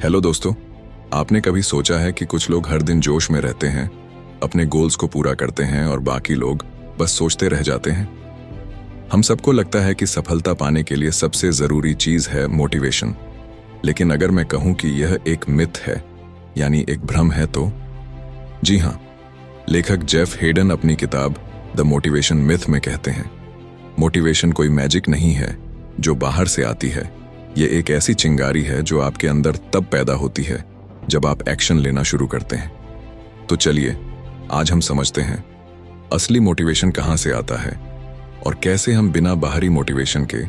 Hello दोस्तों, आपने कभी सोचा है कि कुछ लोग हर दिन जोश में रहते हैं, अपने गोल्स को पूरा करते हैं और बाकी लोग बस सोचते रह जाते हैं। हम सबको लगता है कि सफलता पाने के लिए सबसे जरूरी चीज है मोटिवेशन। लेकिन अगर मैं कहूं कि यह एक मिथ है, यानी एक भ्रम है, तो जी हाँ, लेखक जेफ हेडन अपनी किताब द मोटिवेशन मिथ में कहते हैं, मोटिवेशन कोई मैजिक नहीं है जो बाहर से आती है। ये एक ऐसी चिंगारी है जो आपके अंदर तब पैदा होती है जब आप एक्शन लेना शुरू करते हैं। तो चलिए आज हम समझते हैं असली मोटिवेशन कहां से आता है और कैसे हम बिना बाहरी मोटिवेशन के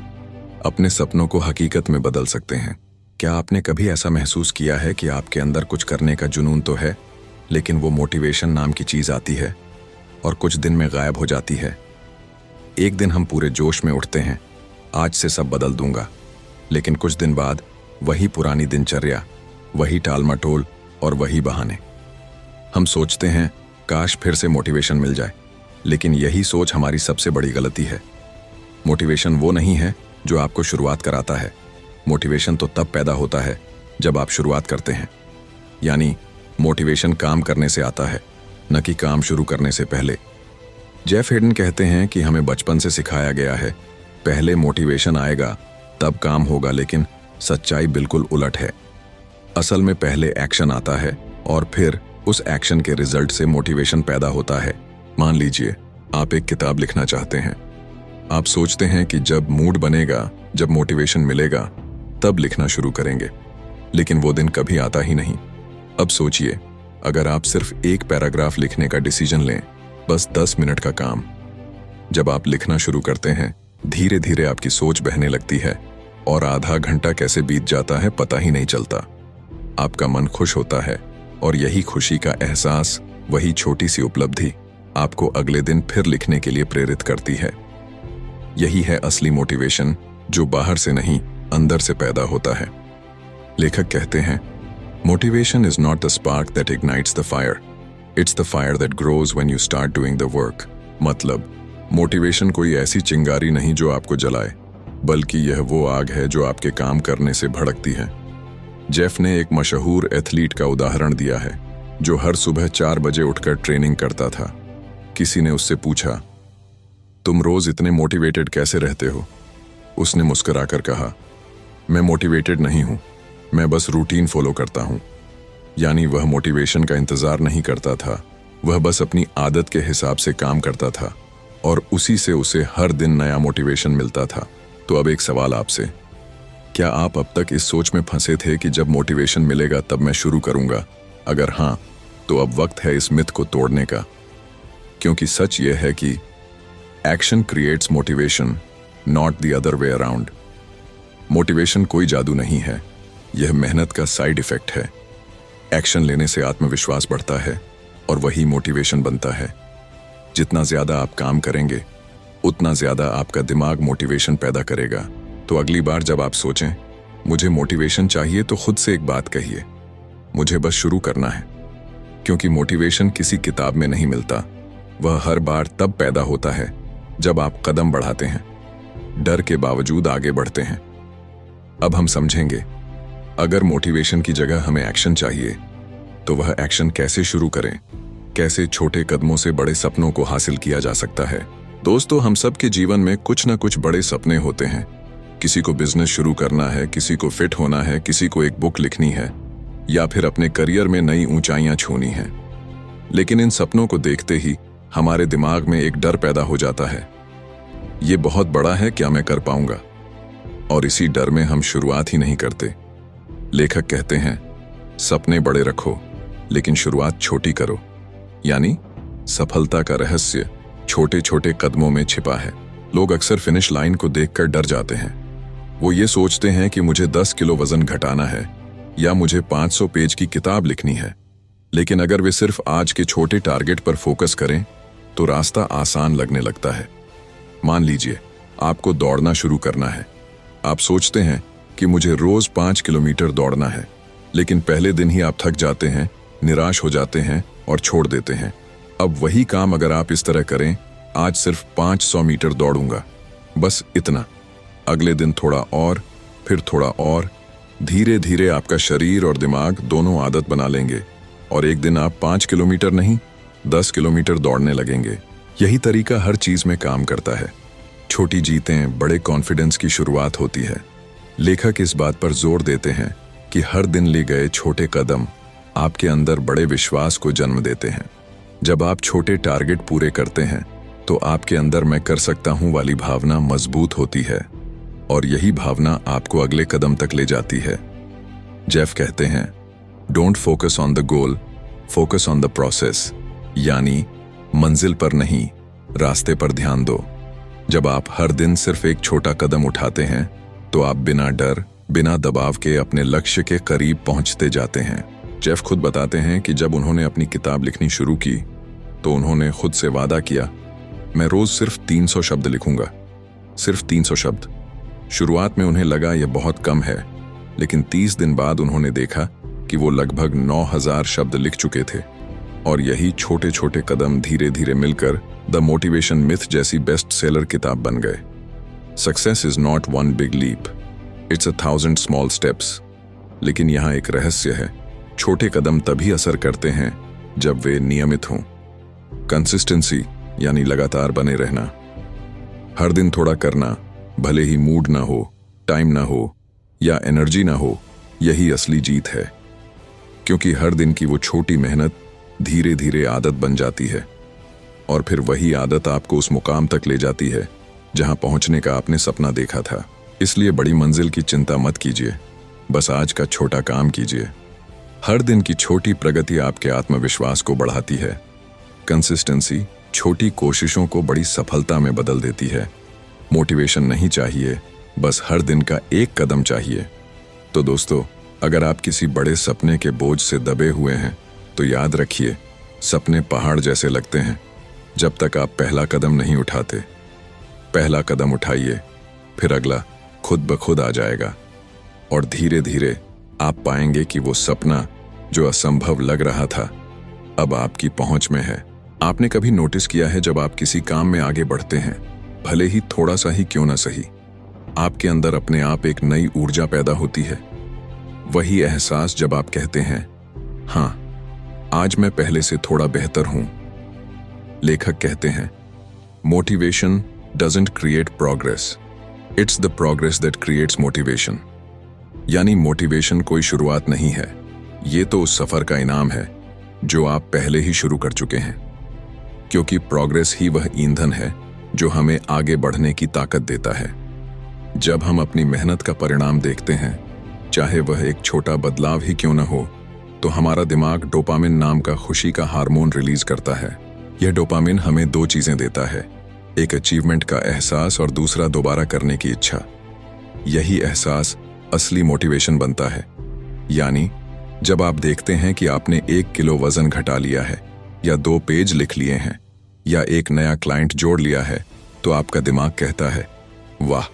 अपने सपनों को हकीकत में बदल सकते हैं। क्या आपने कभी ऐसा महसूस किया है कि आपके अंदर कुछ करने का जुनून तो है, लेकिन वो मोटिवेशन नाम की चीज आती है और कुछ दिन में गायब हो जाती है। एक दिन हम पूरे जोश में उठते हैं, आज से सब बदल दूंगा, लेकिन कुछ दिन बाद वही पुरानी दिनचर्या, वही टालमटोल और वही बहाने। हम सोचते हैं काश फिर से मोटिवेशन मिल जाए, लेकिन यही सोच हमारी सबसे बड़ी गलती है। मोटिवेशन वो नहीं है जो आपको शुरुआत कराता है। मोटिवेशन तो तब पैदा होता है जब आप शुरुआत करते हैं। यानी मोटिवेशन काम करने से आता है, न कि काम शुरू करने से पहले। जेफ हेडन कहते हैं कि हमें बचपन से सिखाया गया है, पहले मोटिवेशन आएगा तब काम होगा, लेकिन सच्चाई बिल्कुल उलट है। असल में पहले एक्शन आता है और फिर उस एक्शन के रिजल्ट से मोटिवेशन पैदा होता है। मान लीजिए आप एक किताब लिखना चाहते हैं। आप सोचते हैं कि जब मूड बनेगा, जब मोटिवेशन मिलेगा, तब लिखना शुरू करेंगे, लेकिन वो दिन कभी आता ही नहीं। अब सोचिए, अगर आप सिर्फ एक पैराग्राफ लिखने का डिसीजन लें, बस 10 मिनट का काम। जब आप लिखना शुरू करते हैं, धीरे धीरे आपकी सोच बहने लगती है और आधा घंटा कैसे बीत जाता है पता ही नहीं चलता। आपका मन खुश होता है और यही खुशी का एहसास, वही छोटी सी उपलब्धि आपको अगले दिन फिर लिखने के लिए प्रेरित करती है। यही है असली मोटिवेशन, जो बाहर से नहीं अंदर से पैदा होता है। लेखक कहते हैं, motivation is not the spark that ignites the fire, it's the fire that grows when you start doing the work. मतलब मोटिवेशन कोई ऐसी चिंगारी नहीं जो आपको जलाए, बल्कि यह वो आग है जो आपके काम करने से भड़कती है। जेफ ने एक मशहूर एथलीट का उदाहरण दिया है, जो हर सुबह 4 बजे उठकर ट्रेनिंग करता था। किसी ने उससे पूछा, तुम रोज इतने मोटिवेटेड कैसे रहते हो? उसने मुस्कुराकर कहा, मैं मोटिवेटेड नहीं हूं, मैं बस रूटीन फॉलो करता हूं। यानी वह मोटिवेशन का इंतजार नहीं करता था, वह बस अपनी आदत के हिसाब से काम करता था और उसी से उसे हर दिन नया मोटिवेशन मिलता था। तो अब एक सवाल आपसे, क्या आप अब तक इस सोच में फंसे थे कि जब मोटिवेशन मिलेगा तब मैं शुरू करूंगा? अगर हाँ, तो अब वक्त है इस मिथ को तोड़ने का। क्योंकि सच यह है कि action creates motivation, not the other way around. Motivation कोई जादू नहीं है, यह मेहनत का साइड इफेक्ट है। एक्शन लेने से आत्मविश्वास बढ़ता है और वही मोटिवेशन बनता है। जितना ज्यादा आप काम करेंगे, उतना ज्यादा आपका दिमाग मोटिवेशन पैदा करेगा। तो अगली बार जब आप सोचें मुझे मोटिवेशन चाहिए, तो खुद से एक बात कहिए, मुझे बस शुरू करना है। क्योंकि मोटिवेशन किसी किताब में नहीं मिलता, वह हर बार तब पैदा होता है जब आप कदम बढ़ाते हैं, डर के बावजूद आगे बढ़ते हैं। अब हम समझेंगे, अगर मोटिवेशन की जगह हमें एक्शन चाहिए, तो वह एक्शन कैसे शुरू करें, कैसे छोटे कदमों से बड़े सपनों को हासिल किया जा सकता है। दोस्तों, हम सब के जीवन में कुछ ना कुछ बड़े सपने होते हैं। किसी को बिजनेस शुरू करना है, किसी को फिट होना है, किसी को एक बुक लिखनी है, या फिर अपने करियर में नई ऊंचाइयां छूनी है। लेकिन इन सपनों को देखते ही हमारे दिमाग में एक डर पैदा हो जाता है, ये बहुत बड़ा है, क्या मैं कर पाऊंगा? और इसी डर में हम शुरुआत ही नहीं करते। लेखक कहते हैं, सपने बड़े रखो, लेकिन शुरुआत छोटी करो। यानी सफलता का रहस्य छोटे छोटे कदमों में छिपा है। लोग अक्सर फिनिश लाइन को देखकर डर जाते हैं। वो ये सोचते हैं कि मुझे 10 किलो वजन घटाना है या मुझे 500 पेज की किताब लिखनी है। लेकिन अगर वे सिर्फ आज के छोटे टारगेट पर फोकस करें, तो रास्ता आसान लगने लगता है। मान लीजिए आपको दौड़ना शुरू करना है। आप सोचते हैं कि मुझे रोज 5 किलोमीटर दौड़ना है, लेकिन पहले दिन ही आप थक जाते हैं, निराश हो जाते हैं और छोड़ देते हैं। अब वही काम अगर आप इस तरह करें, आज सिर्फ 500 मीटर दौड़ूंगा, बस इतना। अगले दिन थोड़ा और, फिर थोड़ा और, धीरे धीरे आपका शरीर और दिमाग दोनों आदत बना लेंगे और एक दिन आप 5 किलोमीटर नहीं 10 किलोमीटर दौड़ने लगेंगे। यही तरीका हर चीज में काम करता है। छोटी जीतें बड़े कॉन्फिडेंस की शुरुआत होती है। लेखक इस बात पर जोर देते हैं कि हर दिन लिए गए छोटे कदम आपके अंदर बड़े विश्वास को जन्म देते हैं। जब आप छोटे टारगेट पूरे करते हैं तो आपके अंदर मैं कर सकता हूं वाली भावना मजबूत होती है और यही भावना आपको अगले कदम तक ले जाती है। जेफ कहते हैं, don't focus on the goal, focus on the process, यानी मंजिल पर नहीं, रास्ते पर ध्यान दो। जब आप हर दिन सिर्फ एक छोटा कदम उठाते हैं तो आप बिना डर, बिना दबाव के अपने लक्ष्य के करीब पहुंचते जाते हैं। जेफ खुद बताते हैं कि जब उन्होंने अपनी किताब लिखनी शुरू की तो उन्होंने खुद से वादा किया, मैं रोज सिर्फ 300 शब्द लिखूंगा, सिर्फ 300 शब्द। शुरुआत में उन्हें लगा यह बहुत कम है, लेकिन 30 दिन बाद उन्होंने देखा कि वो लगभग 9000 शब्द लिख चुके थे और यही छोटे छोटे कदम धीरे धीरे मिलकर द मोटिवेशन मिथ जैसी बेस्ट सेलर किताब बन गए। Success is not one big leap, it's 1000 small steps. लेकिन यहाँ एक रहस्य है, छोटे कदम तभी असर करते हैं जब वे नियमित हों। कंसिस्टेंसी यानी लगातार बने रहना, हर दिन थोड़ा करना, भले ही मूड ना हो, टाइम ना हो या एनर्जी ना हो, यही असली जीत है। क्योंकि हर दिन की वो छोटी मेहनत धीरे धीरे आदत बन जाती है और फिर वही आदत आपको उस मुकाम तक ले जाती है जहां पहुंचने का आपने सपना देखा था। इसलिए बड़ी मंजिल की चिंता मत कीजिए, बस आज का छोटा काम कीजिए। हर दिन की छोटी प्रगति आपके आत्मविश्वास को बढ़ाती है। कंसिस्टेंसी छोटी कोशिशों को बड़ी सफलता में बदल देती है। मोटिवेशन नहीं चाहिए, बस हर दिन का एक कदम चाहिए। तो दोस्तों, अगर आप किसी बड़े सपने के बोझ से दबे हुए हैं तो याद रखिए, सपने पहाड़ जैसे लगते हैं जब तक आप पहला कदम नहीं उठाते। पहला कदम उठाइए, फिर अगला खुद ब खुद आ जाएगा और धीरे धीरे आप पाएंगे कि वो सपना जो असंभव लग रहा था अब आपकी पहुंच में है। आपने कभी नोटिस किया है, जब आप किसी काम में आगे बढ़ते हैं, भले ही थोड़ा सा ही क्यों ना सही, आपके अंदर अपने आप एक नई ऊर्जा पैदा होती है। वही एहसास जब आप कहते हैं, हाँ आज मैं पहले से थोड़ा बेहतर हूं। लेखक कहते हैं, motivation doesn't create progress, it's the progress that creates motivation. यानी मोटिवेशन कोई शुरुआत नहीं है, ये तो उस सफर का इनाम है जो आप पहले ही शुरू कर चुके हैं। क्योंकि प्रोग्रेस ही वह ईंधन है जो हमें आगे बढ़ने की ताकत देता है। जब हम अपनी मेहनत का परिणाम देखते हैं, चाहे वह एक छोटा बदलाव ही क्यों न हो, तो हमारा दिमाग डोपामिन नाम का खुशी का हार्मोन रिलीज करता है। यह डोपामिन हमें दो चीजें देता है, एक अचीवमेंट का एहसास और दूसरा दोबारा करने की इच्छा। यही एहसास असली मोटिवेशन बनता है। यानी जब आप देखते हैं कि आपने 1 किलो वजन घटा लिया है या 2 पेज लिख लिए हैं या एक नया क्लाइंट जोड़ लिया है, तो आपका दिमाग कहता है, वाह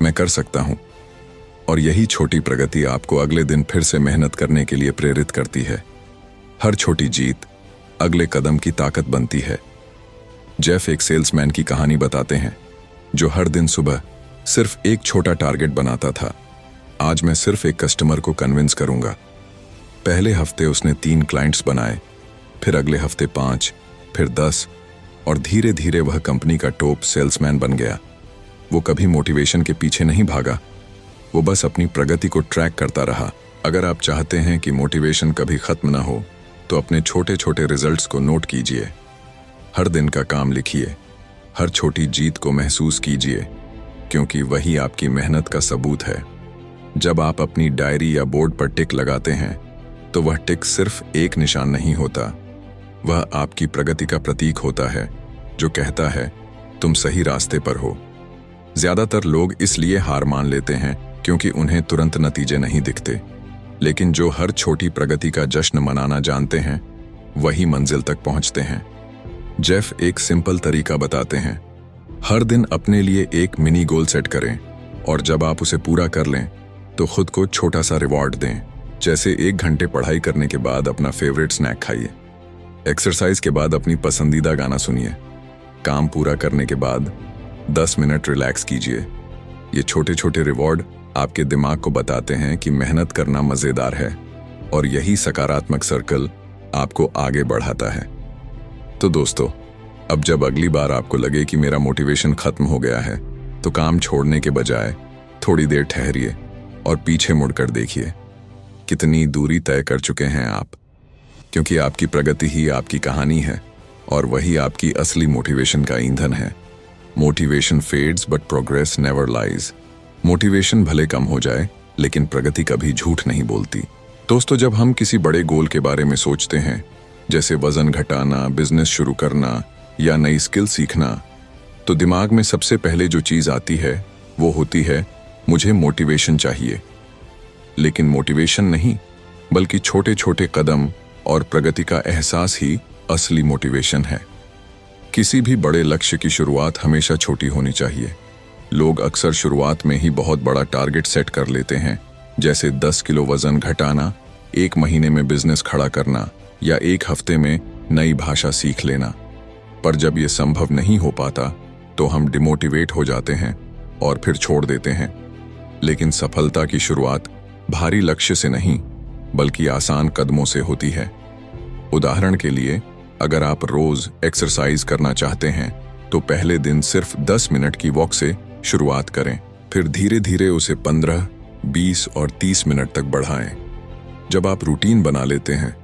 मैं कर सकता हूं। और यही छोटी प्रगति आपको अगले दिन फिर से मेहनत करने के लिए प्रेरित करती है। हर छोटी जीत अगले कदम की ताकत बनती है। जेफ एक सेल्समैन की कहानी बताते हैं जो हर दिन सुबह सिर्फ एक छोटा टारगेट बनाता था। आज मैं सिर्फ एक कस्टमर को कन्विंस करूंगा। पहले हफ्ते उसने 3 क्लाइंट्स बनाए, फिर अगले हफ्ते 5, फिर 10 और धीरे धीरे वह कंपनी का टॉप सेल्समैन बन गया। वो कभी मोटिवेशन के पीछे नहीं भागा, वो बस अपनी प्रगति को ट्रैक करता रहा। अगर आप चाहते हैं कि मोटिवेशन कभी खत्म ना हो, तो अपने छोटे छोटे रिजल्ट्स को नोट कीजिए। हर दिन का काम लिखिए, हर छोटी जीत को महसूस कीजिए, क्योंकि वही आपकी मेहनत का सबूत है। जब आप अपनी डायरी या बोर्ड पर टिक लगाते हैं, तो वह टिक सिर्फ एक निशान नहीं होता, वह आपकी प्रगति का प्रतीक होता है जो कहता है तुम सही रास्ते पर हो। ज्यादातर लोग इसलिए हार मान लेते हैं क्योंकि उन्हें तुरंत नतीजे नहीं दिखते, लेकिन जो हर छोटी प्रगति का जश्न मनाना जानते हैं वही मंजिल तक पहुंचते हैं। जेफ एक सिंपल तरीका बताते हैं, हर दिन अपने लिए एक मिनी गोल सेट करें और जब आप उसे पूरा कर लें तो खुद को छोटा सा रिवॉर्ड दें। जैसे 1 घंटे पढ़ाई करने के बाद अपना फेवरेट स्नैक खाइए, एक्सरसाइज के बाद अपनी पसंदीदा गाना सुनिए, काम पूरा करने के बाद 10 मिनट रिलैक्स कीजिए। ये छोटे छोटे रिवॉर्ड आपके दिमाग को बताते हैं कि मेहनत करना मजेदार है, और यही सकारात्मक सर्कल आपको आगे बढ़ाता है। तो दोस्तों, अब जब अगली बार आपको लगे कि मेरा मोटिवेशन खत्म हो गया है, तो काम छोड़ने के बजाय थोड़ी देर ठहरिए और पीछे मुड़कर देखिए कितनी दूरी तय कर चुके हैं आप। क्योंकि आपकी प्रगति ही आपकी कहानी है, और वही आपकी असली मोटिवेशन का ईंधन है। Motivation fades but progress never lies. Motivation भले कम हो जाए, लेकिन प्रगति कभी झूठ नहीं बोलती। दोस्तों, जब हम किसी बड़े गोल के बारे में सोचते हैं, जैसे वजन घटाना, बिजनेस शुरू करना या नई स्किल सीखना, तो दिमाग में सबसे पहले जो चीज आती है वो होती है मुझे मोटिवेशन चाहिए। लेकिन मोटिवेशन नहीं, बल्कि छोटे छोटे कदम और प्रगति का एहसास ही असली मोटिवेशन है। किसी भी बड़े लक्ष्य की शुरुआत हमेशा छोटी होनी चाहिए। लोग अक्सर शुरुआत में ही बहुत बड़ा टारगेट सेट कर लेते हैं, जैसे 10 किलो वजन घटाना, 1 महीने में बिजनेस खड़ा करना या 1 हफ्ते में नई भाषा सीख लेना। पर जब ये संभव नहीं हो पाता, तो हम डिमोटिवेट हो जाते हैं और फिर छोड़ देते हैं। लेकिन सफलता की शुरुआत भारी लक्ष्य से नहीं, बल्कि आसान कदमों से होती है। उदाहरण के लिए, अगर आप रोज एक्सरसाइज करना चाहते हैं, तो पहले दिन सिर्फ 10 मिनट की वॉक से शुरुआत करें, फिर धीरे धीरे उसे 15, 20 और 30 मिनट तक बढ़ाएं। जब आप रूटीन बना लेते हैं,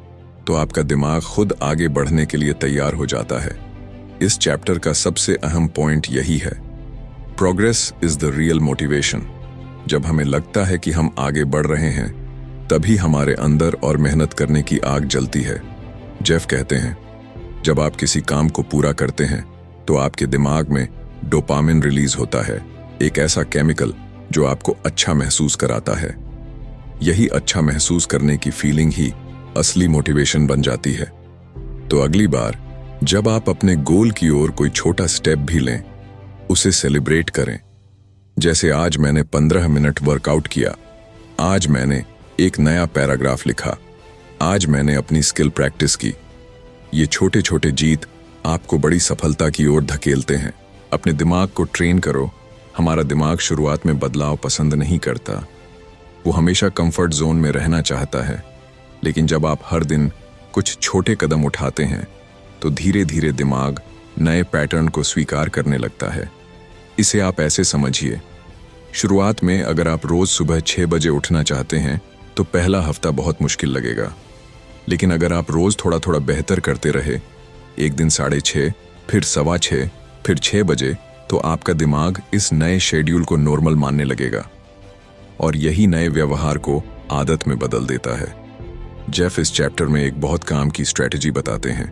तो आपका दिमाग खुद आगे बढ़ने के लिए तैयार हो जाता है। इस चैप्टर का सबसे अहम पॉइंट यही है, progress is the real motivation. जब हमें लगता है कि हम आगे बढ़ रहे हैं, तभी हमारे अंदर और मेहनत करने की आग जलती है। जेफ कहते हैं, जब आप किसी काम को पूरा करते हैं, तो आपके दिमाग में डोपामिन रिलीज होता है, एक ऐसा केमिकल जो आपको अच्छा महसूस कराता है। यही अच्छा महसूस करने की फीलिंग ही असली मोटिवेशन बन जाती है। तो अगली बार जब आप अपने गोल की ओर कोई छोटा स्टेप भी लें, उसे सेलिब्रेट करें। जैसे आज मैंने 15 मिनट वर्कआउट किया, आज मैंने एक नया पैराग्राफ लिखा, आज मैंने अपनी स्किल प्रैक्टिस की। ये छोटे छोटे जीत आपको बड़ी सफलता की ओर धकेलते हैं। अपने दिमाग को ट्रेन करो। हमारा दिमाग शुरुआत में बदलाव पसंद नहीं करता, वो हमेशा कंफर्ट जोन में रहना चाहता है। लेकिन जब आप हर दिन कुछ छोटे कदम उठाते हैं, तो धीरे धीरे दिमाग नए पैटर्न को स्वीकार करने लगता है। इसे आप ऐसे समझिए, शुरुआत में अगर आप रोज सुबह 6 बजे उठना चाहते हैं, तो पहला हफ्ता बहुत मुश्किल लगेगा। लेकिन अगर आप रोज थोड़ा थोड़ा बेहतर करते रहे, एक दिन 6:30, फिर 6:15, फिर 6 बजे, तो आपका दिमाग इस नए शेड्यूल को नॉर्मल मानने लगेगा, और यही नए व्यवहार को आदत में बदल देता है। जेफ इस चैप्टर में एक बहुत काम की स्ट्रेटजी बताते हैं,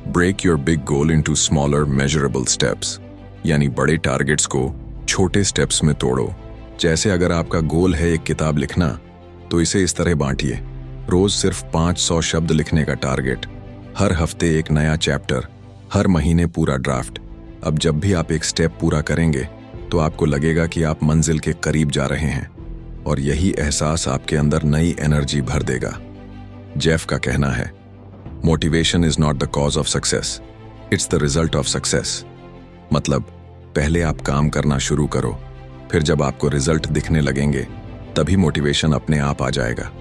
break your big goal into smaller measurable steps, यानी बड़े टारगेट्स को छोटे स्टेप्स में तोड़ो। जैसे अगर आपका गोल है एक किताब लिखना, तो इसे इस तरह बांटिए, रोज सिर्फ 500 शब्द लिखने का टारगेट, हर हफ्ते एक नया चैप्टर, हर महीने पूरा ड्राफ्ट। अब जब भी आप एक स्टेप पूरा करेंगे, तो आपको लगेगा कि आप मंजिल के करीब जा रहे हैं, और यही एहसास आपके अंदर नई एनर्जी भर देगा। जेफ का कहना है, motivation is not the cause of success, it's the result of success. मतलब पहले आप काम करना शुरू करो, फिर जब आपको रिजल्ट दिखने लगेंगे, तभी मोटिवेशन अपने आप आ जाएगा।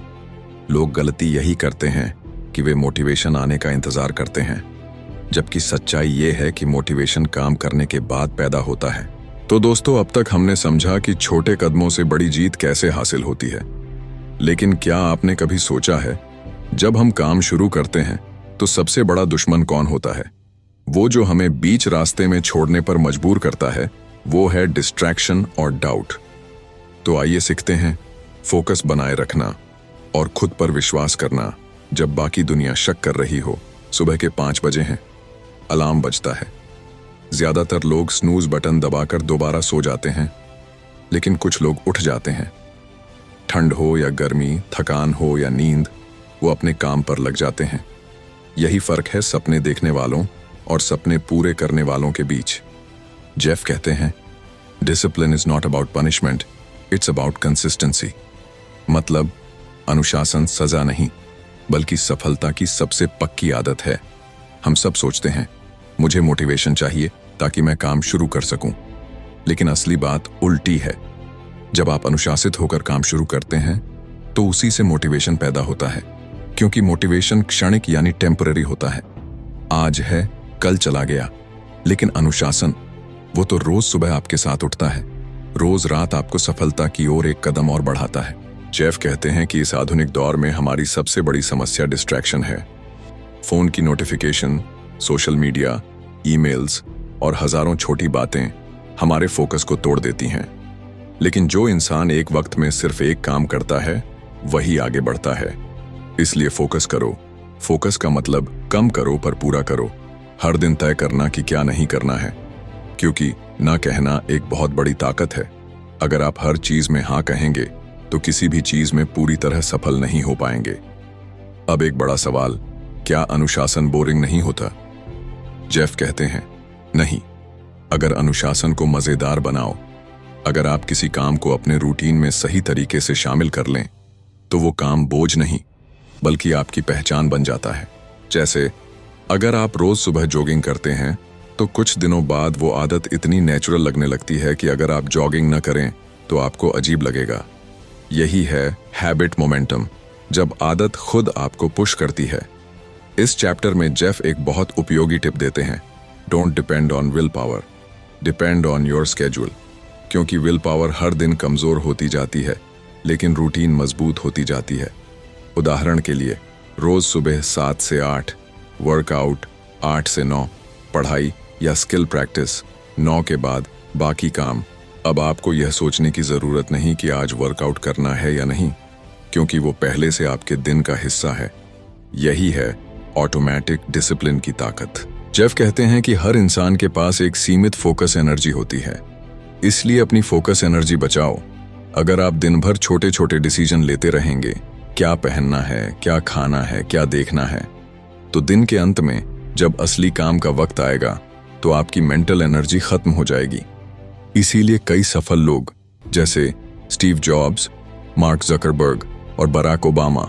लोग गलती यही करते हैं कि वे मोटिवेशन आने का इंतजार करते हैं, जबकि सच्चाई ये है कि मोटिवेशन काम करने के बाद पैदा होता है। तो दोस्तों, अब तक हमने समझा कि छोटे कदमों से बड़ी जीत कैसे हासिल होती है। लेकिन क्या आपने कभी सोचा है, जब हम काम शुरू करते हैं, तो सबसे बड़ा दुश्मन कौन होता है? वो जो हमें बीच रास्ते में छोड़ने पर मजबूर करता है, वो है डिस्ट्रैक्शन और डाउट। तो आइए सीखते हैं फोकस बनाए रखना और खुद पर विश्वास करना जब बाकी दुनिया शक कर रही हो। सुबह के 5 बजे हैं, अलार्म बजता है। ज्यादातर लोग स्नूज बटन दबाकर दोबारा सो जाते हैं, लेकिन कुछ लोग उठ जाते हैं। ठंड हो या गर्मी, थकान हो या नींद, वो अपने काम पर लग जाते हैं। यही फर्क है सपने देखने वालों और सपने पूरे करने वालों के बीच। जेफ कहते हैं, discipline is not about punishment, it's about consistency. मतलब अनुशासन सजा नहीं, बल्कि सफलता की सबसे पक्की आदत है। हम सब सोचते हैं, मुझे मोटिवेशन चाहिए ताकि मैं काम शुरू कर सकूं, लेकिन असली बात उल्टी है। जब आप अनुशासित होकर काम शुरू करते हैं तो उसी से मोटिवेशन पैदा होता है, क्योंकि मोटिवेशन क्षणिक यानी टेम्पररी होता है। आज है, कल चला गया। लेकिन अनुशासन, वो तो रोज सुबह आपके साथ उठता है, रोज रात आपको सफलता की ओर एक कदम और बढ़ाता है। जेफ कहते हैं कि इस आधुनिक दौर में हमारी सबसे बड़ी समस्या डिस्ट्रैक्शन है। फोन की नोटिफिकेशन, सोशल मीडिया, ईमेल्स और हजारों छोटी बातें हमारे फोकस को तोड़ देती हैं। लेकिन जो इंसान एक वक्त में सिर्फ एक काम करता है वही आगे बढ़ता है। इसलिए फोकस करो। फोकस का मतलब कम करो पर पूरा करो। हर दिन तय करना कि क्या नहीं करना है, क्योंकि ना कहना एक बहुत बड़ी ताकत है। अगर आप हर चीज में हाँ कहेंगे तो किसी भी चीज में पूरी तरह सफल नहीं हो पाएंगे। अब एक बड़ा सवाल, क्या अनुशासन बोरिंग नहीं होता? जेफ कहते हैं, नहीं। अगर अनुशासन को मजेदार बनाओ, अगर आप किसी काम को अपने रूटीन में सही तरीके से शामिल कर लें, तो वो काम बोझ नहीं बल्कि आपकी पहचान बन जाता है। जैसे अगर आप रोज सुबह जॉगिंग करते हैं तो कुछ दिनों बाद वो आदत इतनी नेचुरल लगने लगती है कि अगर आप जॉगिंग न करें तो आपको अजीब लगेगा। यही है हैबिट मोमेंटम, जब आदत खुद आपको पुश करती है। इस चैप्टर में जेफ एक बहुत उपयोगी टिप देते हैं, don't depend on will power, depend on your schedule. क्योंकि विल पावर हर दिन कमजोर होती जाती है, लेकिन रूटीन मजबूत होती जाती है। उदाहरण के लिए, रोज सुबह 7 से 8 वर्कआउट, 8 से 9 पढ़ाई या स्किल प्रैक्टिस, 9 के बाद बाकी काम। अब आपको यह सोचने की जरूरत नहीं कि आज वर्कआउट करना है या नहीं, क्योंकि वो पहले से आपके दिन का हिस्सा है। यही है ऑटोमेटिक डिसिप्लिन की ताकत। जेफ कहते हैं कि हर इंसान के पास एक सीमित फोकस एनर्जी होती है, इसलिए अपनी फोकस एनर्जी बचाओ। अगर आप दिन भर छोटे छोटे डिसीजन लेते रहेंगे, क्या पहनना है, क्या खाना है, क्या देखना है, तो दिन के अंत में जब असली काम का वक्त आएगा तो आपकी मेंटल एनर्जी खत्म हो जाएगी। इसीलिए कई सफल लोग जैसे स्टीव जॉब्स, मार्क जकरबर्ग और बराक ओबामा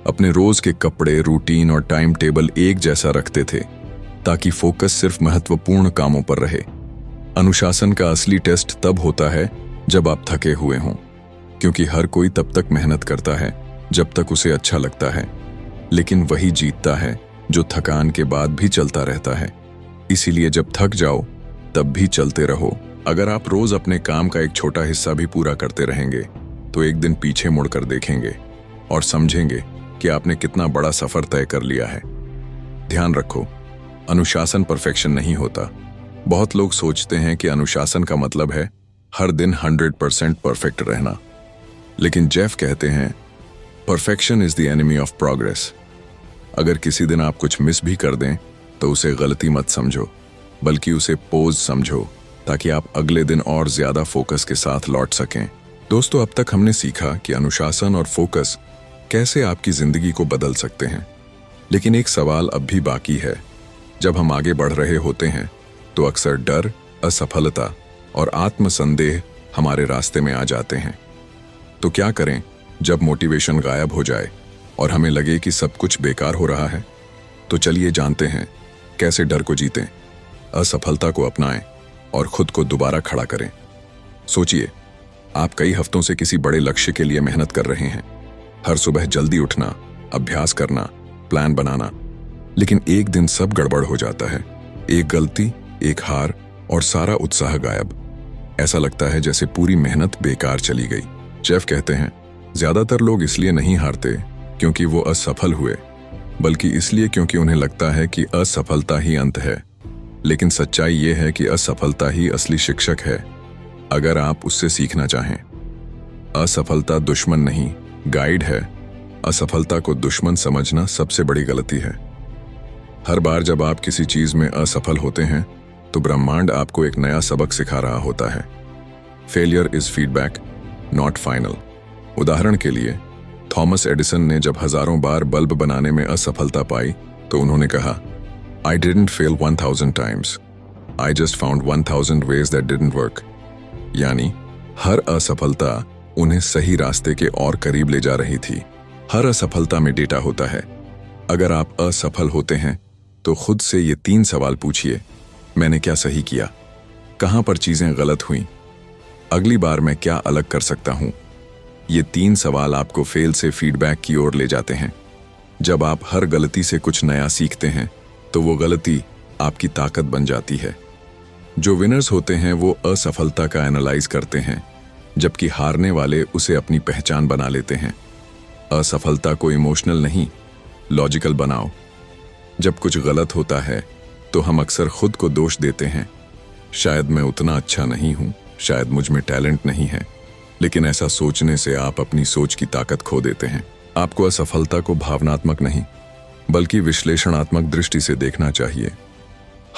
अपने रोज के कपड़े, रूटीन और टाइम टेबल एक जैसा रखते थे, ताकि फोकस सिर्फ महत्वपूर्ण कामों पर रहे। अनुशासन का असली टेस्ट तब होता है जब आप थके हुए हों, क्योंकि हर कोई तब तक मेहनत करता है जब तक उसे अच्छा लगता है, लेकिन वही जीतता है जो थकान के बाद भी चलता रहता है। इसीलिए जब थक जाओ तब भी चलते रहो। अगर आप रोज अपने काम का एक छोटा हिस्सा भी पूरा करते रहेंगे तो एक दिन पीछे मुड़कर देखेंगे और समझेंगे कि आपने कितना बड़ा सफर तय कर लिया है। ध्यान रखो, अनुशासन परफेक्शन नहीं होता। बहुत लोग सोचते हैं कि अनुशासन का मतलब है हर दिन 100% परफेक्ट रहना, लेकिन जेफ कहते हैं perfection is the enemy of progress. अगर किसी दिन आप कुछ मिस भी कर दें तो उसे गलती मत समझो, बल्कि उसे पोज समझो, ताकि आप अगले दिन और ज्यादा फोकस के साथ लौट सकें। दोस्तों, अब तक हमने सीखा कि अनुशासन और फोकस कैसे आपकी जिंदगी को बदल सकते हैं, लेकिन एक सवाल अब भी बाकी है। जब हम आगे बढ़ रहे होते हैं तो अक्सर डर, असफलता और आत्मसंदेह हमारे रास्ते में आ जाते हैं। तो क्या करें जब मोटिवेशन गायब हो जाए और हमें लगे कि सब कुछ बेकार हो रहा है? तो चलिए जानते हैं कैसे डर को जीतें, असफलता को अपनाएं और खुद को दोबारा खड़ा करें। सोचिए, आप कई हफ्तों से किसी बड़े लक्ष्य के लिए मेहनत कर रहे हैं। हर सुबह जल्दी उठना, अभ्यास करना, प्लान बनाना, लेकिन एक दिन सब गड़बड़ हो जाता है। एक गलती, एक हार और सारा उत्साह गायब। ऐसा लगता है जैसे पूरी मेहनत बेकार चली गई। जेफ कहते हैं, ज्यादातर लोग इसलिए नहीं हारते क्योंकि वो असफल हुए, बल्कि इसलिए क्योंकि उन्हें लगता है कि असफलता ही अंत है। लेकिन सच्चाई ये है कि असफलता ही असली शिक्षक है, अगर आप उससे सीखना चाहें। असफलता दुश्मन नहीं, गाइड है। असफलता को दुश्मन समझना सबसे बड़ी गलती है। हर बार जब आप किसी चीज में असफल होते हैं तो ब्रह्मांड आपको एक नया सबक सिखा रहा होता है। Failure is feedback, not final. उदाहरण के लिए, थॉमस एडिसन ने जब हजारों बार बल्ब बनाने में असफलता पाई तो उन्होंने कहा, I didn't fail 1000 times. I just found 1000 ways that didn't work. यानी हर असफलता उन्हें सही रास्ते के और करीब ले जा रही थी। हर असफलता में डेटा होता है। अगर आप असफल होते हैं तो खुद से ये 3 सवाल पूछिए, मैंने क्या सही किया, कहां पर चीजें गलत हुई। अगली बार मैं क्या अलग कर सकता हूं? ये 3 सवाल आपको फेल से फीडबैक की ओर ले जाते हैं। जब आप हर गलती से कुछ नया सीखते हैं तो वो गलती आपकी ताकत बन जाती है। जो विनर्स होते हैं वो असफलता का एनालाइज करते हैं, जबकि हारने वाले उसे अपनी पहचान बना लेते हैं। असफलता को इमोशनल नहीं, लॉजिकल बनाओ। जब कुछ गलत होता है तो हम अक्सर खुद को दोष देते हैं। शायद मैं उतना अच्छा नहीं हूं, शायद मुझ में टैलेंट नहीं है। लेकिन ऐसा सोचने से आप अपनी सोच की ताकत खो देते हैं। आपको असफलता को भावनात्मक नहीं बल्कि विश्लेषणात्मक दृष्टि से देखना चाहिए।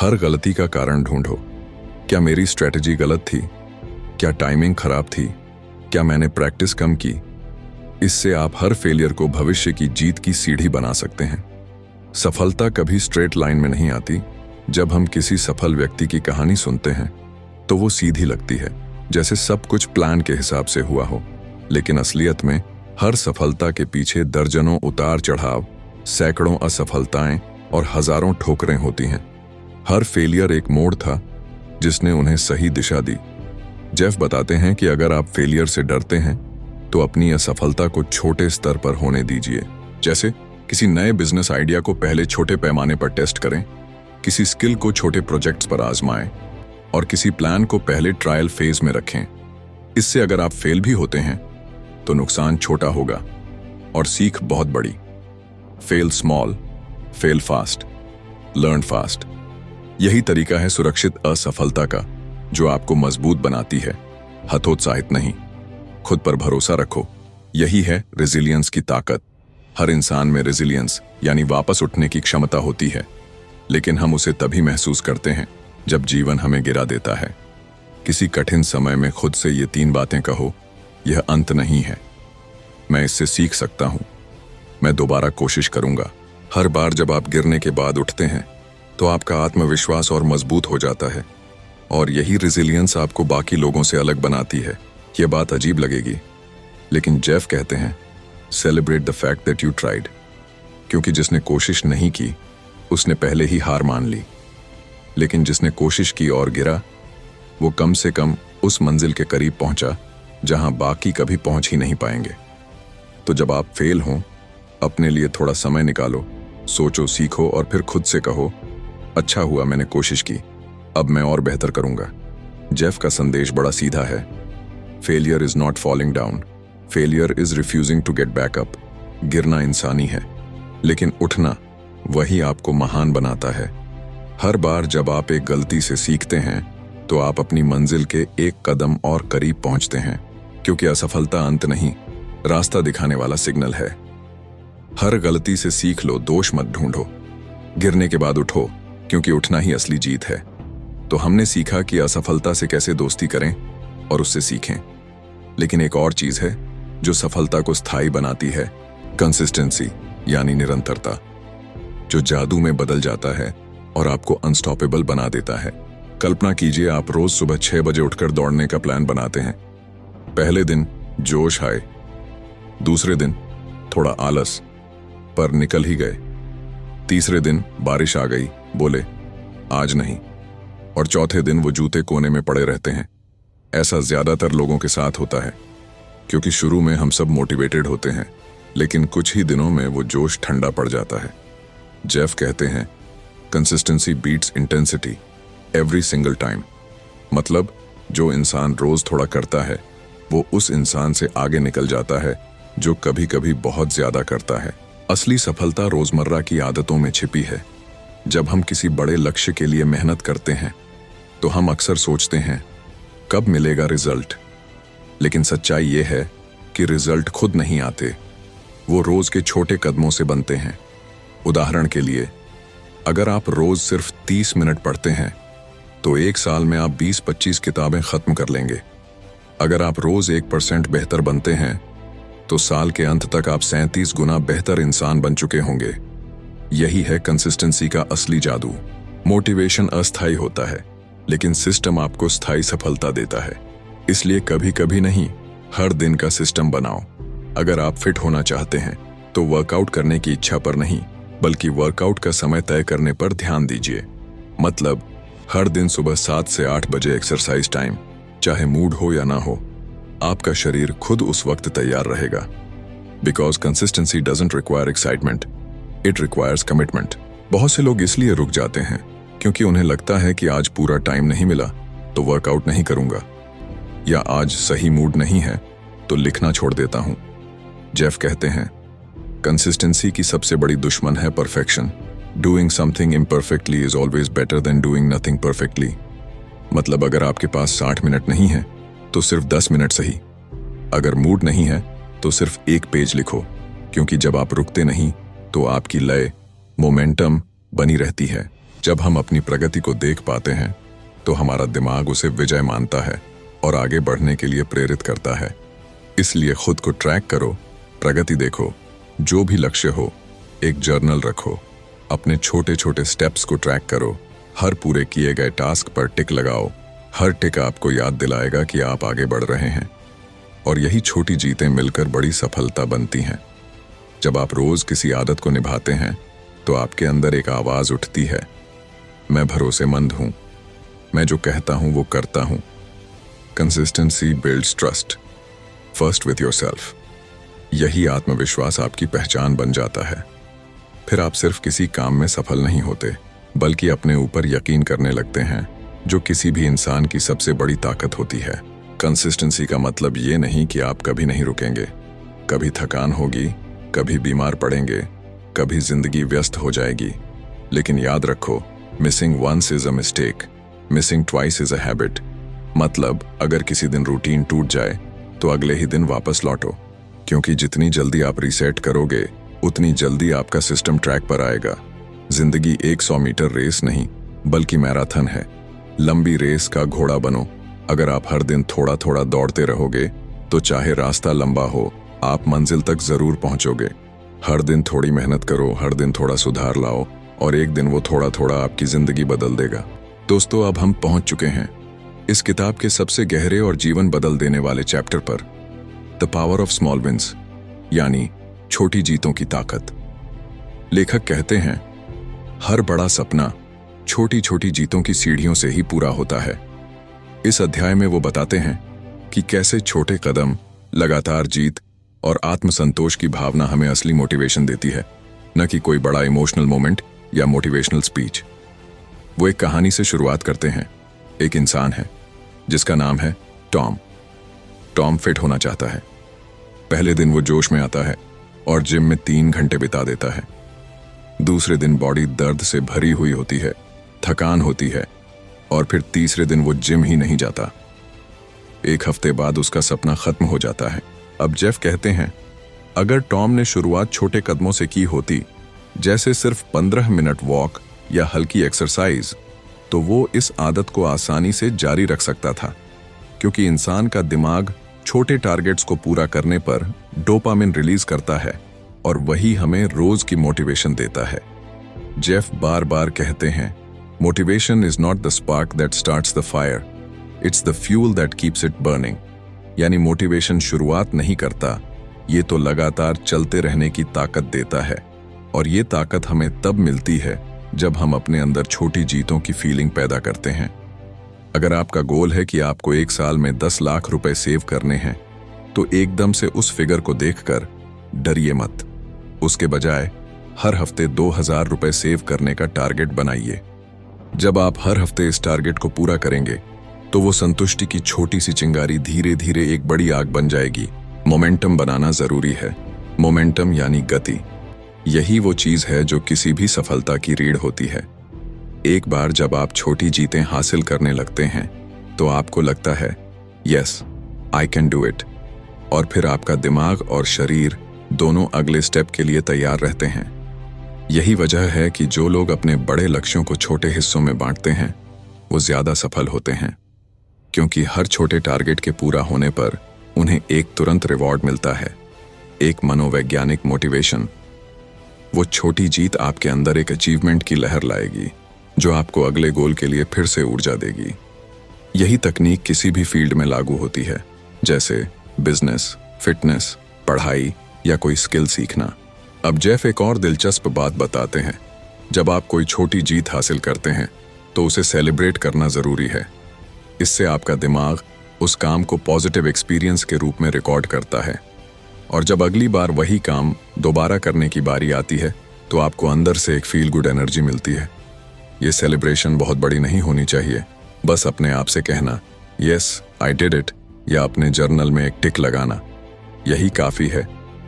हर गलती का कारण ढूंढो। क्या मेरी स्ट्रेटजी गलत थी? क्या टाइमिंग खराब थी? क्या मैंने प्रैक्टिस कम की? इससे आप हर फेलियर को भविष्य की जीत की सीढ़ी बना सकते हैं। सफलता कभी स्ट्रेट लाइन में नहीं आती। जब हम किसी सफल व्यक्ति की कहानी सुनते हैं तो वो सीधी लगती है, जैसे सब कुछ प्लान के हिसाब से हुआ हो। लेकिन असलियत में हर सफलता के पीछे दर्जनों उतार चढ़ाव, सैकड़ों असफलताएं और हजारों ठोकरें होती हैं। हर फेलियर एक मोड़ था जिसने उन्हें सही दिशा दी। जेफ बताते हैं कि अगर आप फेलियर से डरते हैं तो अपनी असफलता को छोटे स्तर पर होने दीजिए। जैसे किसी नए बिजनेस आइडिया को पहले छोटे पैमाने पर टेस्ट करें, किसी स्किल को छोटे प्रोजेक्ट्स पर आजमाएं और किसी प्लान को पहले ट्रायल फेज में रखें। इससे अगर आप फेल भी होते हैं तो नुकसान छोटा होगा और सीख बहुत बड़ी। Fail small, fail fast, learn fast. यही तरीका है सुरक्षित असफलता का, जो आपको मजबूत बनाती है, हतोत्साहित नहीं। खुद पर भरोसा रखो। यही है रेजिलियंस की ताकत। हर इंसान में रेजिलियंस यानी वापस उठने की क्षमता होती है, लेकिन हम उसे तभी महसूस करते हैं जब जीवन हमें गिरा देता है। किसी कठिन समय में खुद से ये 3 बातें कहो, यह अंत नहीं है, मैं इससे सीख सकता हूं, मैं दोबारा कोशिश करूंगा। हर बार जब आप गिरने के बाद उठते हैं तो आपका आत्मविश्वास और मजबूत हो जाता है, और यही रेजिलियंस आपको बाकी लोगों से अलग बनाती है। यह बात अजीब लगेगी, लेकिन जेफ कहते हैं celebrate the fact that you tried, क्योंकि जिसने कोशिश नहीं की उसने पहले ही हार मान ली, लेकिन जिसने कोशिश की और गिरा वो कम से कम उस मंजिल के करीब पहुंचा जहां बाकी कभी पहुंच ही नहीं पाएंगे। तो जब आप फेल हों, अपने लिए थोड़ा समय निकालो, सोचो, सीखो और फिर खुद से कहो, अच्छा हुआ मैंने कोशिश की, अब मैं और बेहतर करूंगा। जेफ का संदेश बड़ा सीधा है। Failure is not falling down, failure is refusing to get back up. गिरना इंसानी है, लेकिन उठना वही आपको महान बनाता है। हर बार जब आप एक गलती से सीखते हैं तो आप अपनी मंजिल के एक कदम और करीब पहुंचते हैं, क्योंकि असफलता अंत नहीं, रास्ता दिखाने वाला सिग्नल है। हर गलती से सीख लो, दोष मत ढूंढो। गिरने के बाद उठो, क्योंकि उठना ही असली जीत है। तो हमने सीखा कि असफलता से कैसे दोस्ती करें और उससे सीखें। लेकिन एक और चीज है जो सफलता को स्थायी बनाती है, कंसिस्टेंसी यानी निरंतरता, जो जादू में बदल जाता है और आपको अनस्टॉपेबल बना देता है। कल्पना कीजिए आप रोज सुबह 6 बजे उठकर दौड़ने का प्लान बनाते हैं। पहले दिन जोश आए, दूसरे दिन थोड़ा आलस, पर निकल ही गए। तीसरे दिन बारिश आ गई, बोले आज नहीं, और चौथे दिन वो जूते कोने में पड़े रहते हैं। ऐसा ज्यादातर लोगों के साथ होता है, क्योंकि शुरू में हम सब मोटिवेटेड होते हैं, लेकिन कुछ ही दिनों में वो जोश ठंडा पड़ जाता है। जेफ कहते हैं consistency beats intensity every single time. मतलब जो इंसान रोज थोड़ा करता है वो उस इंसान से आगे निकल जाता है जो कभी कभी बहुत ज्यादा करता है। असली सफलता रोजमर्रा की आदतों में छिपी है। जब हम किसी बड़े लक्ष्य के लिए मेहनत करते हैं तो हम अक्सर सोचते हैं कब मिलेगा रिजल्ट, लेकिन सच्चाई ये है कि रिजल्ट खुद नहीं आते, वो रोज के छोटे कदमों से बनते हैं। उदाहरण के लिए, अगर आप रोज सिर्फ 30 मिनट पढ़ते हैं तो 1 साल में आप 20-25 किताबें खत्म कर लेंगे। अगर आप रोज 1% बेहतर बनते हैं तो साल के अंत तक आप 37 गुना बेहतर इंसान बन चुके होंगे। यही है कंसिस्टेंसी का असली जादू। मोटिवेशन अस्थायी होता है, लेकिन सिस्टम आपको स्थायी सफलता देता है। इसलिए कभी कभी नहीं, हर दिन का सिस्टम बनाओ। अगर आप फिट होना चाहते हैं तो वर्कआउट करने की इच्छा पर नहीं, बल्कि वर्कआउट का समय तय करने पर ध्यान दीजिए। मतलब हर दिन सुबह 7 से 8 बजे एक्सरसाइज टाइम, चाहे मूड हो या ना हो, आपका शरीर खुद उस वक्त तैयार रहेगा। Because consistency doesn't require excitement, it requires commitment. बहुत से लोग इसलिए रुक जाते हैं क्योंकि उन्हें लगता है कि आज पूरा टाइम नहीं मिला तो वर्कआउट नहीं करूंगा, या आज सही मूड नहीं है तो लिखना छोड़ देता हूं। जेफ कहते हैं, कंसिस्टेंसी की सबसे बड़ी दुश्मन है perfection. Doing something imperfectly is always better than doing nothing perfectly. मतलब अगर आपके पास 60 मिनट नहीं है तो सिर्फ 10 मिनट सही। अगर मूड नहीं है तो सिर्फ एक पेज लिखो, क्योंकि जब आप रुकते नहीं तो आपकी लय, मोमेंटम बनी रहती है। जब हम अपनी प्रगति को देख पाते हैं तो हमारा दिमाग उसे विजय मानता है और आगे बढ़ने के लिए प्रेरित करता है। इसलिए खुद को ट्रैक करो, प्रगति देखो, जो भी लक्ष्य हो एक जर्नल रखो, अपने छोटे छोटे स्टेप्स को ट्रैक करो, हर पूरे किए गए टास्क पर टिक लगाओ। हर टिक आपको याद दिलाएगा कि आप आगे बढ़ रहे हैं, और यही छोटी जीतें मिलकर बड़ी सफलता बनती हैं। जब आप रोज किसी आदत को निभाते हैं तो आपके अंदर एक आवाज उठती है, मैं भरोसेमंद हूं, मैं जो कहता हूं वो करता हूं। Consistency builds trust, first with yourself. यही आत्मविश्वास आपकी पहचान बन जाता है। फिर आप सिर्फ किसी काम में सफल नहीं होते, बल्कि अपने ऊपर यकीन करने लगते हैं, जो किसी भी इंसान की सबसे बड़ी ताकत होती है। कंसिस्टेंसी का मतलब ये नहीं कि आप कभी नहीं रुकेंगे। कभी थकान होगी, कभी बीमार पड़ेंगे, कभी जिंदगी व्यस्त हो जाएगी, लेकिन याद रखो, missing once is a mistake, missing twice is a habit. मतलब अगर किसी दिन रूटीन टूट जाए तो अगले ही दिन वापस लौटो, क्योंकि जितनी जल्दी आप रीसेट करोगे उतनी जल्दी आपका सिस्टम ट्रैक पर आएगा। जिंदगी 100 मीटर रेस नहीं बल्कि मैराथन है। लंबी रेस का घोड़ा बनो। अगर आप हर दिन थोड़ा थोड़ा दौड़ते रहोगे तो चाहे रास्ता लंबा हो, आप मंजिल तक जरूर पहुंचोगे। हर दिन थोड़ी मेहनत करो, हर दिन थोड़ा सुधार लाओ, और एक दिन वो थोड़ा थोड़ा आपकी जिंदगी बदल देगा। दोस्तों, अब हम पहुंच चुके हैं इस किताब के सबसे गहरे और जीवन बदल देने वाले चैप्टर पर, the power of small wins, यानी छोटी जीतों की ताकत। लेखक कहते हैं, हर बड़ा सपना छोटी छोटी जीतों की सीढ़ियों से ही पूरा होता है। इस अध्याय में वो बताते हैं कि कैसे छोटे कदम, लगातार जीत और आत्मसंतोष की भावना हमें असली मोटिवेशन देती है, न कि कोई बड़ा इमोशनल मोमेंट या मोटिवेशनल स्पीच। वो एक कहानी से शुरुआत करते हैं। एक इंसान है जिसका नाम है टॉम। टॉम फिट होना चाहता है। पहले दिन वो जोश में आता है और जिम में 3 घंटे बिता देता है। दूसरे दिन बॉडी दर्द से भरी हुई होती है, थकान होती है, और फिर तीसरे दिन वो जिम ही नहीं जाता। 1 हफ्ते बाद उसका सपना खत्म हो जाता है। अब जेफ कहते हैं, अगर टॉम ने शुरुआत छोटे कदमों से की होती, जैसे सिर्फ 15 मिनट वॉक या हल्की एक्सरसाइज, तो वो इस आदत को आसानी से जारी रख सकता था, क्योंकि इंसान का दिमाग छोटे टारगेट्स को पूरा करने पर डोपामिन रिलीज करता है, और वही हमें रोज की मोटिवेशन देता है। जेफ बार बार कहते हैं, motivation is not the spark that starts the fire, it's the fuel that keeps it burning. यानी मोटिवेशन शुरुआत नहीं करता, ये तो लगातार चलते रहने की ताकत देता है, और ये ताकत हमें तब मिलती है जब हम अपने अंदर छोटी जीतों की फीलिंग पैदा करते हैं। अगर आपका गोल है कि आपको 1 साल में 10 लाख रुपए सेव करने हैं, तो एकदम से उस फिगर को देखकर डरिए मत। उसके बजाय हर हफ्ते 2000 रुपए सेव करने का टारगेट बनाइए। जब आप हर हफ्ते इस टारगेट को पूरा करेंगे तो वो संतुष्टि की छोटी सी चिंगारी धीरे धीरे एक बड़ी आग बन जाएगी। मोमेंटम बनाना जरूरी है। मोमेंटम यानी गति। यही वो चीज है जो किसी भी सफलता की रीढ़ होती है। एक बार जब आप छोटी जीतें हासिल करने लगते हैं तो आपको लगता है, yes, I can do it, और फिर आपका दिमाग और शरीर दोनों अगले स्टेप के लिए तैयार रहते हैं। यही वजह है कि जो लोग अपने बड़े लक्ष्यों को छोटे हिस्सों में बांटते हैं वो ज्यादा सफल होते हैं, क्योंकि हर छोटे टारगेट के पूरा होने पर उन्हें एक तुरंत रिवॉर्ड मिलता है, एक मनोवैज्ञानिक मोटिवेशन। वो छोटी जीत आपके अंदर एक अचीवमेंट की लहर लाएगी जो आपको अगले गोल के लिए फिर से ऊर्जा देगी। यही तकनीक किसी भी फील्ड में लागू होती है, जैसे बिजनेस, फिटनेस, पढ़ाई या कोई स्किल सीखना। अब जेफ एक और दिलचस्प बात बताते हैं। जब आप कोई छोटी जीत हासिल करते हैं तो उसे सेलिब्रेट करना जरूरी है। इससे आपका दिमाग उस काम को पॉजिटिव एक्सपीरियंस के रूप में रिकॉर्ड करता है। और जब अगली बार वही काम दोबारा करने की बारी आती है तो आपको अंदर से एक फील गुड एनर्जी मिलती है। ये सेलिब्रेशन बहुत बड़ी नहीं होनी चाहिए, बस अपने आप से कहना यस आई डिड इट या अपने जर्नल में एक टिक लगाना, यही काफ़ी है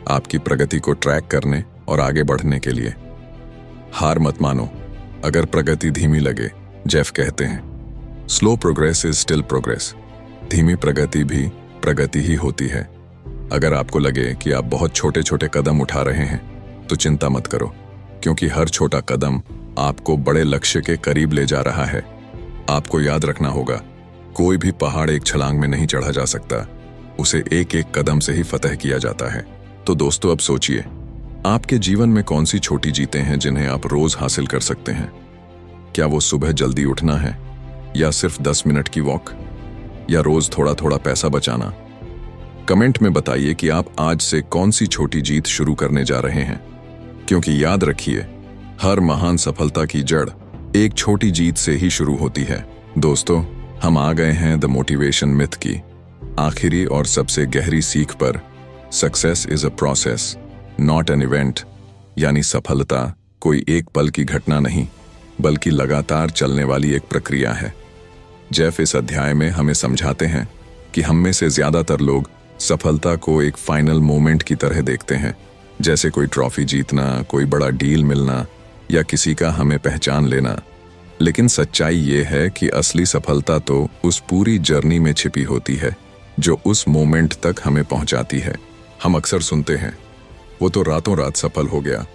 आपकी प्रगति को ट्रैक करने और आगे बढ़ने के लिए। हार मत मानो अगर प्रगति धीमी लगे। जेफ कहते हैं slow progress is still progress. धीमी प्रगति भी प्रगति ही होती है। अगर आपको लगे कि आप बहुत छोटे छोटे कदम उठा रहे हैं तो चिंता मत करो, क्योंकि हर छोटा कदम आपको बड़े लक्ष्य के करीब ले जा रहा है। आपको याद रखना होगा, कोई भी पहाड़ एक छलांग में नहीं चढ़ा जा सकता, उसे एक एक कदम से ही फतह किया जाता है। तो दोस्तों, अब सोचिए आपके जीवन में कौन सी छोटी जीतें हैं जिन्हें आप रोज हासिल कर सकते हैं। क्या वो सुबह जल्दी उठना है, या सिर्फ 10 मिनट की वॉक, या रोज थोड़ा थोड़ा पैसा बचाना? कमेंट में बताइए कि आप आज से कौन सी छोटी जीत शुरू करने जा रहे हैं, क्योंकि याद रखिए हर महान सफलता की जड़ एक छोटी जीत से ही शुरू होती है। दोस्तों, हम आ गए हैं द मोटिवेशन मिथ की आखिरी और सबसे गहरी सीख पर। Success is a process not an event, यानी सफलता कोई एक पल की घटना नहीं, बल्कि लगातार चलने वाली एक प्रक्रिया है। जेफ इस अध्याय में हमें समझाते हैं कि हम में से ज्यादातर लोग सफलता को एक फाइनल मोमेंट की तरह देखते हैं, जैसे कोई ट्रॉफी जीतना, कोई बड़ा डील मिलना या किसी का हमें पहचान लेना। लेकिन सच्चाई ये है कि असली सफलता तो उस पूरी जर्नी में छिपी होती है जो उस मोमेंट तक हमें पहुंचाती है। हम अक्सर सुनते हैं वो तो रातों रात सफल हो गया,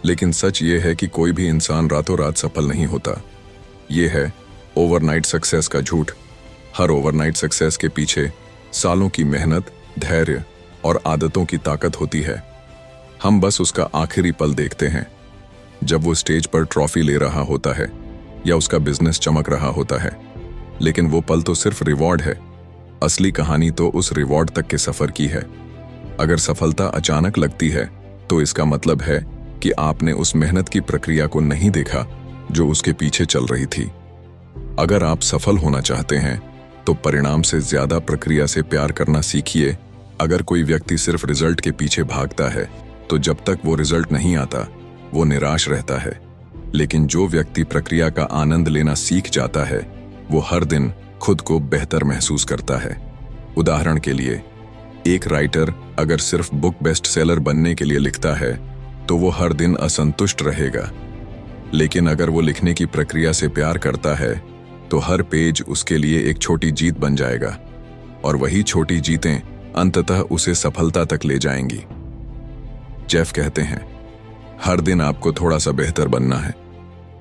लेकिन सच ये है कि कोई भी इंसान रातों रात सफल नहीं होता। ये है ओवरनाइट सक्सेस का झूठ। हर ओवरनाइट सक्सेस के पीछे सालों की मेहनत, धैर्य और आदतों की ताकत होती है। हम बस उसका आखिरी पल देखते हैं, जब वो स्टेज पर ट्रॉफी ले रहा होता है या उसका बिजनेस चमक रहा होता है। लेकिन वो पल तो सिर्फ रिवॉर्ड है, असली कहानी तो उस रिवॉर्ड तक के सफर की है। अगर सफलता अचानक लगती है तो इसका मतलब है कि आपने उस मेहनत की प्रक्रिया को नहीं देखा जो उसके पीछे चल रही थी। अगर आप सफल होना चाहते हैं तो परिणाम से ज्यादा प्रक्रिया से प्यार करना सीखिए। अगर कोई व्यक्ति सिर्फ रिजल्ट के पीछे भागता है तो जब तक वो रिजल्ट नहीं आता वो निराश रहता है। लेकिन जो व्यक्ति प्रक्रिया का आनंद लेना सीख जाता है वो हर दिन खुद को बेहतर महसूस करता है। उदाहरण के लिए, एक राइटर अगर सिर्फ बुक बेस्ट सेलर बनने के लिए लिखता है तो वो हर दिन असंतुष्ट रहेगा। लेकिन अगर वो लिखने की प्रक्रिया से प्यार करता है तो हर पेज उसके लिए एक छोटी जीत बन जाएगा, और वही छोटी जीतें अंततः उसे सफलता तक ले जाएंगी। जेफ कहते हैं हर दिन आपको थोड़ा सा बेहतर बनना है।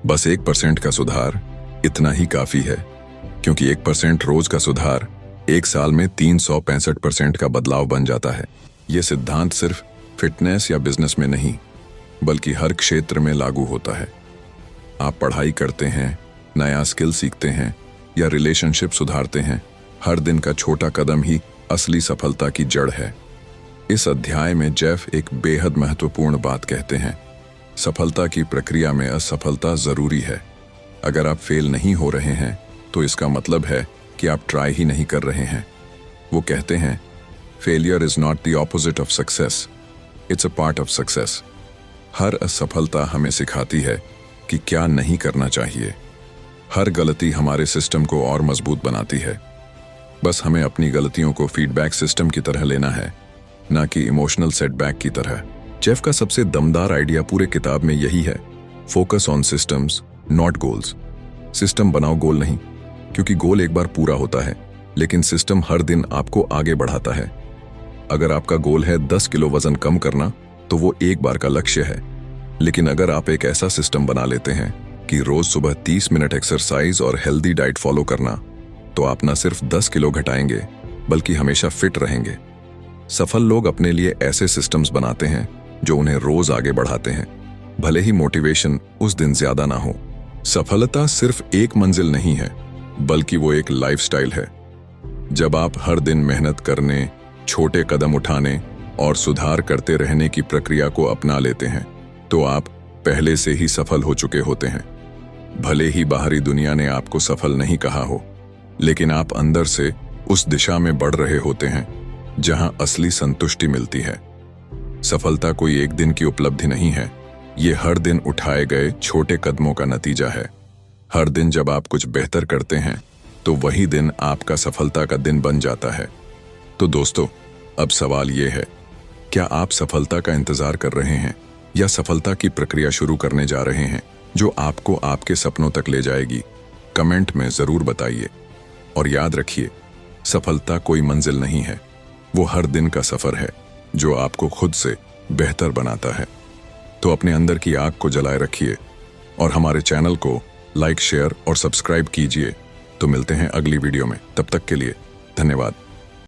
बस 1% का सुधार इतना ही काफी है, क्योंकि 1% रोज का सुधार एक साल में 365% का बदलाव बन जाता है। ये सिद्धांत सिर्फ फिटनेस या बिजनेस में नहीं, बल्कि हर क्षेत्र में लागू होता है। आप पढ़ाई करते हैं, नया स्किल सीखते हैं या रिलेशनशिप सुधारते हैं, हर दिन का छोटा कदम ही असली सफलता की जड़ है। इस अध्याय में जेफ एक बेहद महत्वपूर्ण बात कहते हैं। सफलता की प्रक्रिया में असफलता जरूरी है। अगर आप फेल नहीं हो रहे हैं तो इसका मतलब है कि आप ट्राई ही नहीं कर रहे हैं। वो कहते हैं failure is not the opposite of success, it's a part of success. हर असफलता हमें सिखाती है कि क्या नहीं करना चाहिए। हर गलती हमारे सिस्टम को और मजबूत बनाती है। बस हमें अपनी गलतियों को फीडबैक सिस्टम की तरह लेना है, ना कि इमोशनल सेटबैक की तरह। जेफ का सबसे दमदार आइडिया पूरे किताब में यही है, focus on systems not goals. System बनाओ, गोल नहीं, क्योंकि गोल एक बार पूरा होता है, लेकिन सिस्टम हर दिन आपको आगे बढ़ाता है। अगर आपका गोल है 10 किलो वजन कम करना तो वो एक बार का लक्ष्य है। लेकिन अगर आप एक ऐसा सिस्टम बना लेते हैं कि रोज सुबह 30 मिनट एक्सरसाइज और हेल्दी डाइट फॉलो करना, तो आप न सिर्फ 10 किलो घटाएंगे बल्कि हमेशा फिट रहेंगे। सफल लोग अपने लिए ऐसे सिस्टम्स बनाते हैं जो उन्हें रोज आगे बढ़ाते हैं, भले ही मोटिवेशन उस दिन ज्यादा ना हो। सफलता सिर्फ एक मंजिल नहीं है, बल्कि वो एक लाइफस्टाइल है। जब आप हर दिन मेहनत करने, छोटे कदम उठाने और सुधार करते रहने की प्रक्रिया को अपना लेते हैं तो आप पहले से ही सफल हो चुके होते हैं। भले ही बाहरी दुनिया ने आपको सफल नहीं कहा हो, लेकिन आप अंदर से उस दिशा में बढ़ रहे होते हैं जहां असली संतुष्टि मिलती है। सफलता कोई एक दिन की उपलब्धि नहीं है, ये हर दिन उठाए गए छोटे कदमों का नतीजा है। हर दिन जब आप कुछ बेहतर करते हैं तो वही दिन आपका सफलता का दिन बन जाता है। तो दोस्तों, अब सवाल ये है, क्या आप सफलता का इंतजार कर रहे हैं या सफलता की प्रक्रिया शुरू करने जा रहे हैं जो आपको आपके सपनों तक ले जाएगी? कमेंट में जरूर बताइए। और याद रखिए, सफलता कोई मंजिल नहीं है, वो हर दिन का सफर है जो आपको खुद से बेहतर बनाता है। तो अपने अंदर की आग को जलाए रखिए और हमारे चैनल को लाइक, शेयर और सब्सक्राइब कीजिए। तो मिलते हैं अगली वीडियो में, तब तक के लिए धन्यवाद।